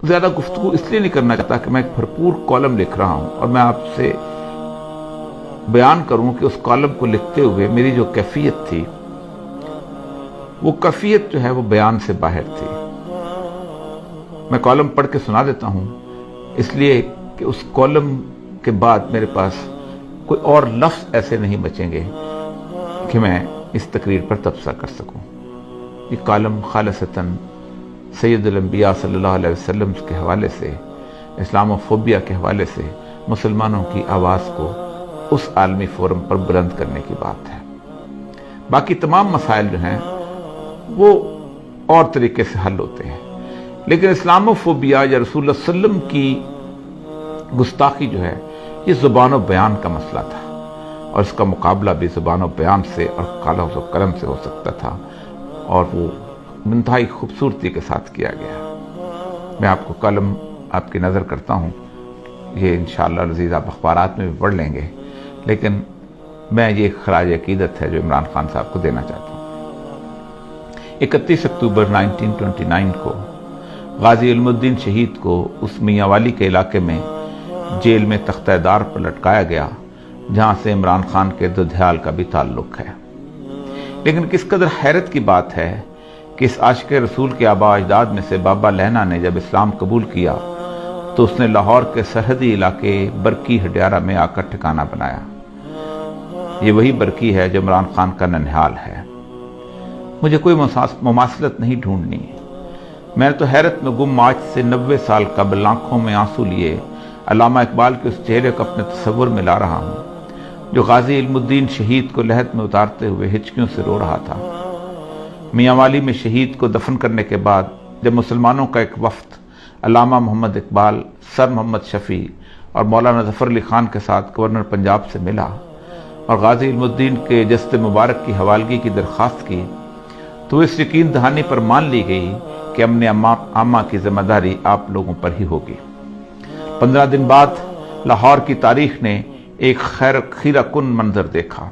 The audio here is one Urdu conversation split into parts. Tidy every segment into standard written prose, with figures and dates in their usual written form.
زیادہ گفتگو اس لیے نہیں کرنا چاہتا کہ میں ایک بھرپور کالم لکھ رہا ہوں اور میں آپ سے بیان کروں کہ اس کالم کو لکھتے ہوئے میری جو کیفیت تھی وہ کیفیت جو ہے وہ بیان سے باہر تھی۔ میں کالم پڑھ کے سنا دیتا ہوں اس لیے کہ اس کالم کے بعد میرے پاس کوئی اور لفظ ایسے نہیں بچیں گے کہ میں اس تقریر پر تبصرہ کر سکوں۔ یہ کالم خالصتاً سید الانبیاء صلی اللہ علیہ وسلم کے حوالے سے، اسلام فوبیا کے حوالے سے مسلمانوں کی آواز کو اس عالمی فورم پر بلند کرنے کی بات ہے۔ باقی تمام مسائل جو ہیں وہ اور طریقے سے حل ہوتے ہیں، لیکن اسلام فوبیا یا رسول اللہ صلی اللہ علیہ وسلم کی گستاخی جو ہے یہ زبان و بیان کا مسئلہ تھا، اور اس کا مقابلہ بھی زبان و بیان سے اور قلم و قلم سے ہو سکتا تھا، اور وہ انتہائی خوبصورتی کے ساتھ کیا گیا۔ میں آپ کو کالم آپ کی نظر کرتا ہوں، یہ انشاءاللہ عزیز آپ اخبارات میں بھی پڑھ لیں گے، لیکن میں یہ خراج عقیدت ہے جو عمران خان صاحب کو دینا چاہتا ہوں۔ 31 اکتوبر 1929 کو غازی علم الدین شہید کو اس میاں والی کے علاقے میں جیل میں تختہ دار پر لٹکایا گیا، جہاں سے عمران خان کے دودھیال کا بھی تعلق ہے۔ لیکن کس قدر حیرت کی بات ہے کہ اس عاشق رسول کے آباء اجداد میں سے بابا لہنا نے جب اسلام قبول کیا تو اس نے لاہور کے سرحدی علاقے برکی ہڈیارہ میں آ کر ٹھکانہ بنایا۔ یہ وہی برکی ہے جو عمران خان کا ننھیال ہے۔ مجھے کوئی مماثلت نہیں ڈھونڈنی، میں تو حیرت میں گم آج سے 90 سال قبل آنکھوں میں آنسو لیے علامہ اقبال کے اس چہرے کو اپنے تصور میں لا رہا ہوں جو غازی علم الدین شہید کو لحد میں اتارتے ہوئے ہچکیوں سے رو رہا تھا۔ میاں والی میں شہید کو دفن کرنے کے بعد جب مسلمانوں کا ایک وفد علامہ محمد اقبال، سر محمد شفیع اور مولانا ظفر علی خان کے ساتھ گورنر پنجاب سے ملا اور غازی علم الدین کے جسد مبارک کی حوالگی کی درخواست کی تو اس یقین دہانی پر مان لی گئی کہ امن عامہ کی ذمہ داری آپ لوگوں پر ہی ہوگی۔ 15 دن بعد لاہور کی تاریخ نے ایک خیرہ کن منظر دیکھا۔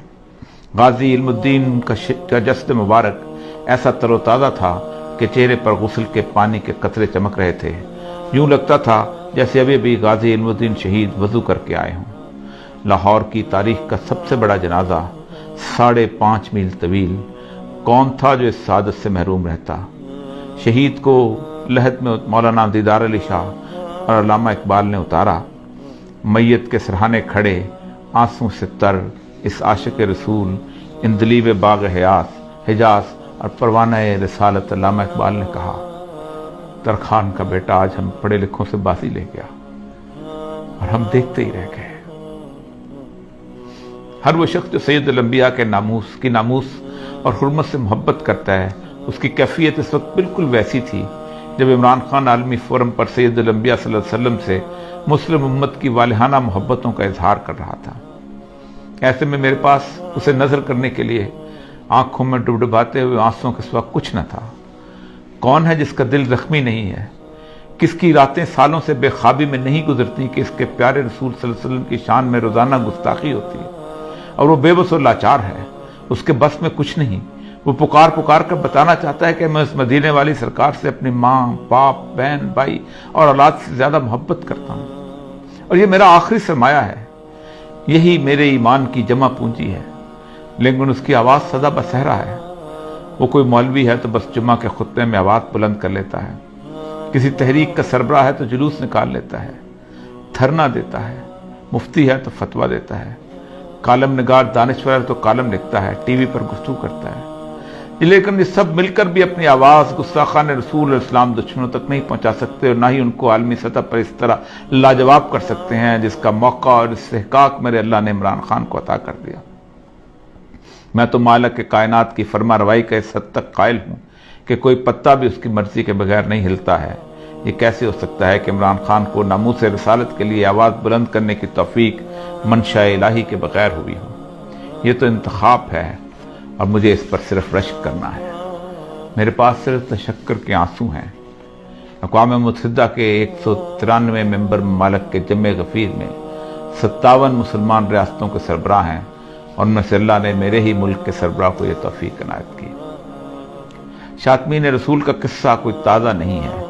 غازی علم الدین کا جسد مبارک ایسا تر و تازہ تھا کہ چہرے پر غسل کے پانی کے قطرے چمک رہے تھے، یوں لگتا تھا جیسے ابھی بھی غازی علم الدین شہید وضو کر کے آئے ہوں۔ لاہور کی تاریخ کا سب سے بڑا جنازہ 5.5 میل طویل، کون تھا جو اس سعادت سے محروم رہتا؟ شہید کو لحد میں مولانا دیدار علی شاہ اور علامہ اقبال نے اتارا۔ میت کے سرہانے کھڑے آنسوں سے تر اس عاشق رسول اندلیب باغ حجاز اور پروانہ رسالت علامہ اقبال نے کہا، ترخان کا بیٹا آج ہم پڑھے لکھوں سے بازی لے گیا اور ہم دیکھتے ہی رہ گئے۔ ہر وہ شخص جو سید الانبیاء کے ناموس اور حرمت سے محبت کرتا ہے، اس کی کیفیت اس وقت بالکل ویسی تھی جب عمران خان عالمی فورم پر سید الانبیاء صلی اللہ علیہ وسلم سے مسلم امت کی والہانہ محبتوں کا اظہار کر رہا تھا۔ ایسے میں میرے پاس اسے نظر کرنے کے لیے آنکھوں میں ڈبڈباتے ہوئے آنسوؤں کے سوا کچھ نہ تھا۔ کون ہے جس کا دل زخمی نہیں ہے؟ کس کی راتیں سالوں سے بے خوابی میں نہیں گزرتی کہ اس کے پیارے رسول صلی اللہ علیہ وسلم کی شان میں روزانہ گستاخی ہوتی ہے اور وہ بے بس و لاچار ہے، اس کے بس میں کچھ نہیں۔ وہ پکار کر بتانا چاہتا ہے کہ میں اس مدینے والی سرکار سے اپنی ماں، باپ، بہن، بھائی اور اولاد سے زیادہ محبت کرتا ہوں، اور یہ میرا آخری سرمایہ ہے، یہی میرے ایمان کی جمع پونجی ہے۔ لیکن اس کی آواز سدا بصہرا ہے۔ وہ کوئی مولوی ہے تو بس جمعہ کے خطبے میں آواز بلند کر لیتا ہے، کسی تحریک کا سربراہ ہے تو جلوس نکال لیتا ہے، دھرنا دیتا ہے، مفتی ہے تو فتویٰ دیتا ہے، کالم نگار دانشور ہے تو کالم لکھتا ہے، ٹی وی پر گفتگو کرتا ہے۔ لیکن یہ سب مل کر بھی اپنی آواز گستاخان رسول اور اسلام دشمنوں تک نہیں پہنچا سکتے، اور نہ ہی ان کو عالمی سطح پر اس طرح لاجواب کر سکتے ہیں جس کا موقع اور استحقاق میرے اللہ نے عمران خان کو عطا کر دیا۔ میں تو مالک کائنات کی فرما روائی کا اس حد تک قائل ہوں کہ کوئی پتا بھی اس کی مرضی کے بغیر نہیں ہلتا ہے۔ یہ کیسے ہو سکتا ہے کہ عمران خان کو ناموس رسالت کے لیے آواز بلند کرنے کی توفیق منشاء الہی کے بغیر ہوئی ہو؟ یہ تو انتخاب ہے اور مجھے اس پر صرف رشک کرنا ہے۔ میرے پاس صرف تشکر کے آنسو ہیں۔ اقوام متحدہ کے 193 ممبر ممالک کے جمع غفیر میں 57 مسلمان ریاستوں کے سربراہ ہیں، اور ان میں سے اللہ نے میرے ہی ملک کے سربراہ کو یہ توفیق عنایت کی۔ شاطمین رسول کا قصہ کوئی تازہ نہیں ہے،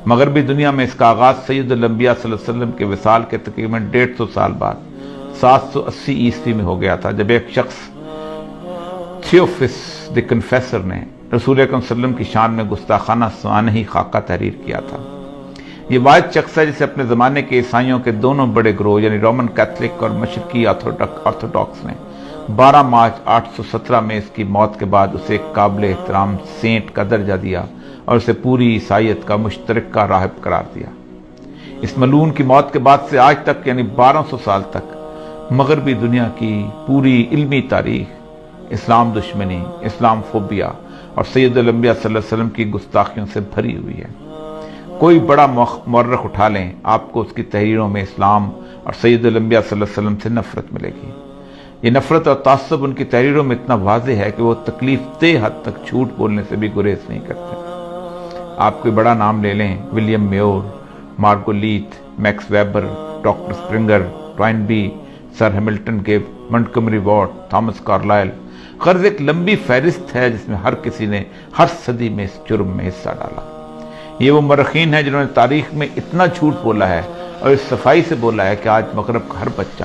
مغربی دنیا میں اس کا آغاز سید الانبیاء صلی اللہ علیہ وسلم کے وصال کے تقریباً 150 سال بعد 780 عیسوی میں ہو گیا تھا، جب ایک شخص تھیوفس دی کنفیسر نے رسول اکرم صلی اللہ علیہ وسلم کی شان میں گستاخانہ سوانحی خاکہ تحریر کیا تھا۔ یہ واحد شخص ہے جسے اپنے زمانے کے عیسائیوں کے دونوں بڑے گروہ یعنی رومن کیتھولک اور مشرقی آرتھوڈاکس نے 12 مارچ 817 میں اس کی موت کے بعد اسے ایک قابل احترام سینٹ کا درجہ دیا اور اسے پوری عیسائیت کا مشترکہ راہب قرار دیا۔ اس ملعون کی موت کے بعد سے آج تک یعنی 1200 سال تک مغربی دنیا کی پوری علمی تاریخ اسلام دشمنی، اسلام فوبیا اور سید الانبیاء صلی اللہ علیہ وسلم کی گستاخیوں سے بھری ہوئی ہے۔ کوئی بڑا مورخ اٹھا لیں، آپ کو اس کی تحریروں میں اسلام اور سید الانبیاء صلی اللہ علیہ وسلم سے نفرت ملے گی۔ یہ نفرت اور تعصب ان کی تحریروں میں اتنا واضح ہے کہ وہ تکلیف دہ حد تک جھوٹ بولنے سے بھی گریز نہیں کرتے۔ آپ کوئی بڑا نام لے لیں، William Muir, Margoliouth, Max Weber, doctor Sprenger, Toynbee, sir Hamilton Gibb, Montgomery Watt, Thomas Carlyle, غرض ایک لمبی فہرست ہے جس میں ہر کسی نے ہر صدی میں اس جرم میں حصہ ڈالا۔ یہ وہ مورخین ہیں جنہوں نے تاریخ میں اتنا جھوٹ بولا ہے اور اس صفائی سے بولا ہے کہ آج مغرب کا ہر بچہ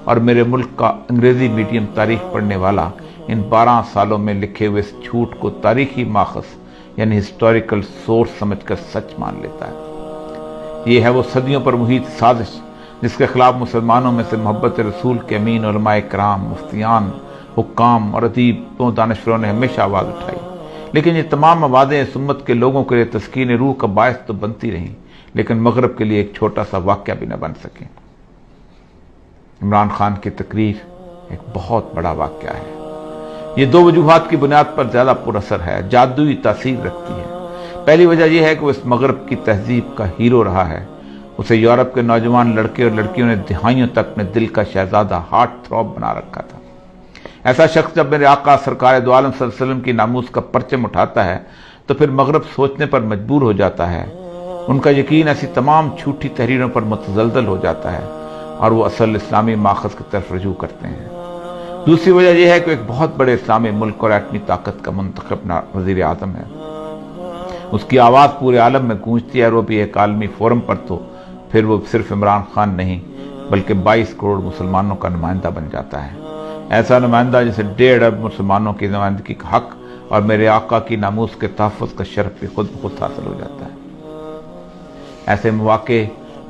اور میرے ملک کا انگریزی میڈیم تاریخ پڑھنے والا ان 12 سالوں میں لکھے ہوئے اس جھوٹ کو تاریخی ماخذ یعنی ہسٹوریکل سورس سمجھ کر سچ مان لیتا ہے۔ یہ ہے وہ صدیوں پر محیط سازش جس کے خلاف مسلمانوں میں سے محبت رسول کے امین علماء کرام، مفتیان، حکام اور ادیب و دانشوروں نے ہمیشہ آواز اٹھائی، لیکن یہ تمام آوازیں اس امت کے لوگوں کے لیے تسکین روح کا باعث تو بنتی رہیں، لیکن مغرب کے لیے ایک چھوٹا سا واقعہ بھی نہ بن سکیں۔ عمران خان کی تقریر ایک بہت بڑا واقعہ ہے۔ یہ 2 وجوہات کی بنیاد پر زیادہ پر اثر ہے، جادوئی تاثیر رکھتی ہے۔ پہلی وجہ یہ ہے کہ وہ اس مغرب کی تہذیب کا ہیرو رہا ہے۔ اسے یورپ کے نوجوان لڑکے اور لڑکیوں نے دہائیوں تک اپنے دل کا شہزادہ، ہارٹ تھروب بنا رکھا تھا۔ ایسا شخص جب میرے آقا سرکار دو عالم صلی اللہ علیہ وسلم کی ناموس کا پرچم اٹھاتا ہے تو پھر مغرب سوچنے پر مجبور ہو جاتا ہے، ان کا یقین ایسی تمام جھوٹی تحریروں پر متزلزل ہو جاتا ہے اور وہ اصل اسلامی ماخذ کی طرف رجوع کرتے ہیں۔ دوسری وجہ یہ ہے کہ ایک بہت بڑے اسلامی ملک اور ایٹمی طاقت کا منتخب وزیر اعظم ہے، اس کی آواز پورے عالم میں گونجتی ہے اور وہ بھی ایک عالمی فورم پر، تو پھر وہ صرف عمران خان نہیں بلکہ 22 کروڑ مسلمانوں کا نمائندہ بن جاتا ہے، ایسا نمائندہ جسے 1.5 ارب مسلمانوں کی نمائندگی کا حق اور میرے آقا کی ناموس کے تحفظ کا شرف بھی خود بخود حاصل ہو جاتا ہے۔ ایسے مواقع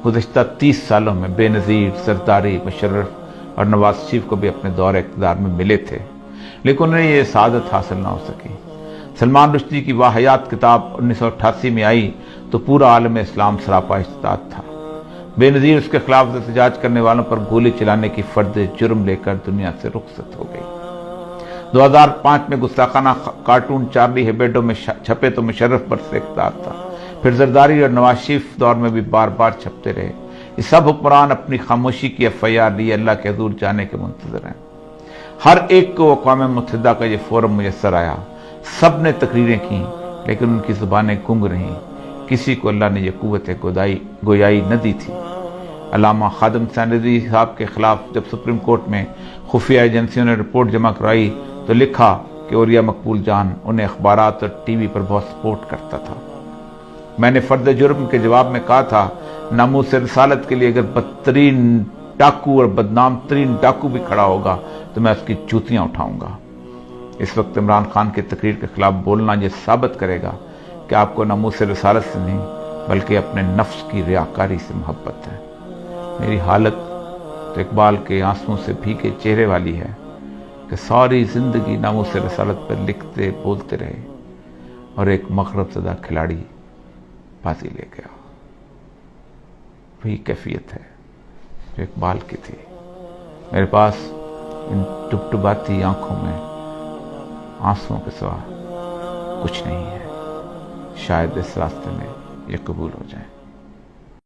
گزشتہ 30 سالوں میں بے نظیر زرداری، مشرف اور نواز شریف کو بھی اپنے دور اقتدار میں ملے تھے، لیکن انہیں یہ سعادت حاصل نہ ہو سکی۔ سلمان رشدی کی واحیات کتاب 1988 میں آئی تو پورا عالم اسلام سراپا اشتعال تھا۔ بے نظیر اس کے خلاف احتجاج کرنے والوں پر گولی چلانے کی فرد جرم لے کر دنیا سے رخصت ہو گئی۔ 2005 میں گستاخانہ کارٹون چارلی ہیبیڈو میں چھپے تو مشرف برس اقتدار تھا، پھر زرداری اور نواز شریف دور میں بھی بار بار چھپتے رہے۔ یہ سب حکمران اپنی خاموشی کی FIR لیے اللہ کے حضور جانے کے منتظر ہیں۔ ہر ایک کو اقوام متحدہ کا یہ فورم میسر آیا، سب نے تقریریں کیں لیکن ان کی زبانیں گنگ رہیں، کسی کو اللہ نے یہ قوت گویائی نہ دی تھی۔ علامہ خادم حسین رضوی صاحب کے خلاف جب سپریم کورٹ میں خفیہ ایجنسیوں نے رپورٹ جمع کرائی تو لکھا کہ اولیاء مقبول جان انہیں اخبارات اور TV پر بہت سپورٹ کرتا تھا۔ میں نے فرد جرم کے جواب میں کہا تھا، ناموس رسالت کے لیے اگر بدترین ڈاکو اور بدنام ترین ڈاکو بھی کھڑا ہوگا تو میں اس کی جوتیاں اٹھاؤں گا۔ اس وقت عمران خان کی تقریر کے خلاف بولنا یہ ثابت کرے گا کہ آپ کو ناموس رسالت سے نہیں بلکہ اپنے نفس کی ریاکاری سے محبت ہے۔ میری حالت تو اقبال کے آنسوؤں سے بھیگے چہرے والی ہے کہ ساری زندگی ناموس رسالت پر لکھتے بولتے رہے اور ایک مغرب زدہ کھلاڑی بازی لے گیا۔ وہی کیفیت ہے جو اقبال کی تھی۔ میرے پاس ان ٹپٹپاتی آنکھوں میں آنسوؤں کے سوا کچھ نہیں ہے، شاید اس راستے میں یہ قبول ہو جائے۔